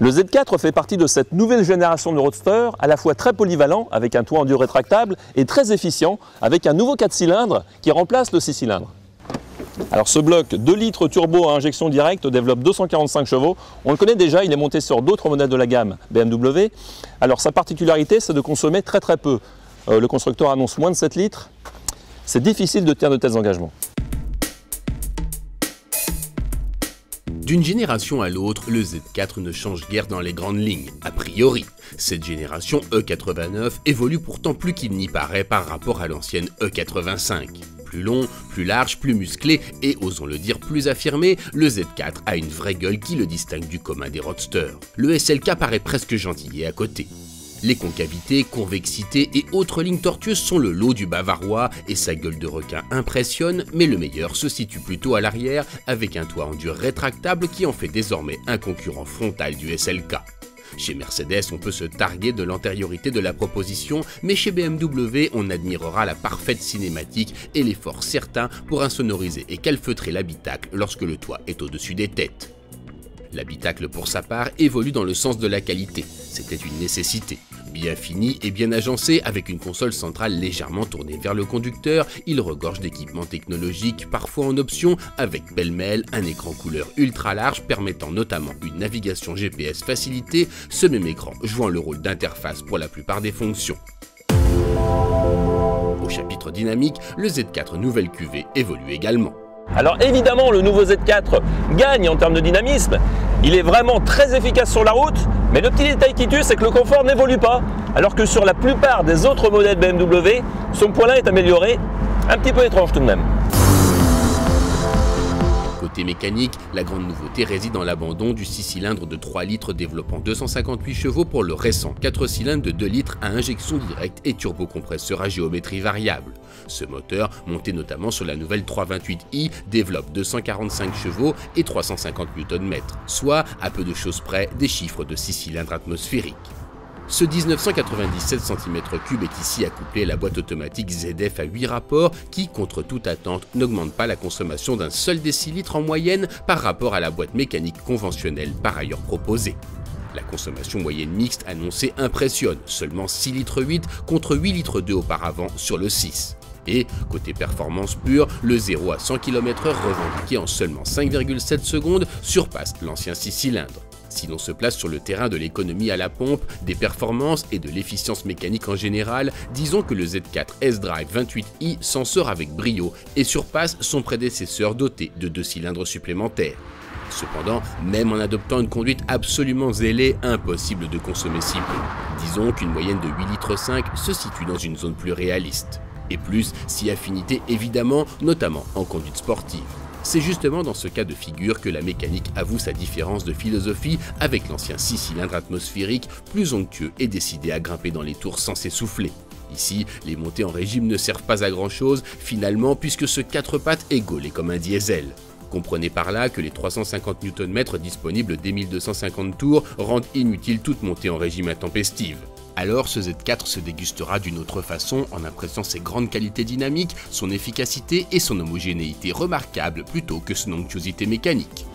Le Z4 fait partie de cette nouvelle génération de roadster, à la fois très polyvalent, avec un toit en dur rétractable, et très efficient, avec un nouveau 4 cylindres qui remplace le 6 cylindres. Alors ce bloc 2 litres turbo à injection directe développe 245 chevaux. On le connaît déjà, il est monté sur d'autres modèles de la gamme BMW. Alors sa particularité, c'est de consommer très peu. Le constructeur annonce moins de 7 litres. C'est difficile de tenir de tels engagements. D'une génération à l'autre, le Z4 ne change guère dans les grandes lignes, a priori. Cette génération E89 évolue pourtant plus qu'il n'y paraît par rapport à l'ancienne E85. Plus long, plus large, plus musclé et, osons le dire, plus affirmé, le Z4 a une vraie gueule qui le distingue du commun des roadsters. Le SLK paraît presque gentillet à côté. Les concavités, convexités et autres lignes tortueuses sont le lot du bavarois et sa gueule de requin impressionne, mais le meilleur se situe plutôt à l'arrière avec un toit en dur rétractable qui en fait désormais un concurrent frontal du SLK. Chez Mercedes, on peut se targuer de l'antériorité de la proposition, mais chez BMW, on admirera la parfaite cinématique et l'effort certain pour insonoriser et calfeutrer l'habitacle lorsque le toit est au-dessus des têtes. L'habitacle, pour sa part, évolue dans le sens de la qualité. C'était une nécessité. Bien fini et bien agencé, avec une console centrale légèrement tournée vers le conducteur, il regorge d'équipements technologiques, parfois en option, avec pêle-mêle un écran couleur ultra large permettant notamment une navigation GPS facilitée, ce même écran jouant le rôle d'interface pour la plupart des fonctions. Au chapitre dynamique, le Z4 nouvelle cuvée évolue également. Alors évidemment, le nouveau Z4 gagne en termes de dynamisme. Il est vraiment très efficace sur la route, mais le petit détail qui tue, c'est que le confort n'évolue pas, alors que sur la plupart des autres modèles BMW, son poids-là est amélioré, un petit peu étrange tout de même. Côté mécanique, la grande nouveauté réside dans l'abandon du 6 cylindres de 3 litres développant 258 chevaux pour le récent 4 cylindres de 2 litres à injection directe et turbocompresseur à géométrie variable. Ce moteur, monté notamment sur la nouvelle 328i, développe 245 chevaux et 350 Nm, soit, à peu de choses près, des chiffres de 6 cylindres atmosphériques. Ce 1997 cm3 est ici accouplé à la boîte automatique ZF à 8 rapports qui, contre toute attente, n'augmente pas la consommation d'un seul décilitre en moyenne par rapport à la boîte mécanique conventionnelle par ailleurs proposée. La consommation moyenne mixte annoncée impressionne, seulement 6,8 litres contre 8,2 litres auparavant sur le 6. Et, côté performance pure, le 0 à 100 km/h revendiqué en seulement 5,7 secondes surpasse l'ancien 6 cylindres. Si l'on se place sur le terrain de l'économie à la pompe, des performances et de l'efficience mécanique en général, disons que le Z4 S-Drive 28i s'en sort avec brio et surpasse son prédécesseur doté de 2 cylindres supplémentaires. Cependant, même en adoptant une conduite absolument zélée, impossible de consommer si peu. Disons qu'une moyenne de 8,5 litres se situe dans une zone plus réaliste. Et plus, si affinité évidemment, notamment en conduite sportive. C'est justement dans ce cas de figure que la mécanique avoue sa différence de philosophie avec l'ancien 6 cylindres atmosphérique, plus onctueux et décidé à grimper dans les tours sans s'essouffler. Ici, les montées en régime ne servent pas à grand chose finalement puisque ce 4 pattes est gaulé comme un diesel. Comprenez par là que les 350 Nm disponibles dès 1250 tours rendent inutile toute montée en régime intempestive. Alors ce Z4 se dégustera d'une autre façon en appréciant ses grandes qualités dynamiques, son efficacité et son homogénéité remarquable plutôt que son onctuosité mécanique.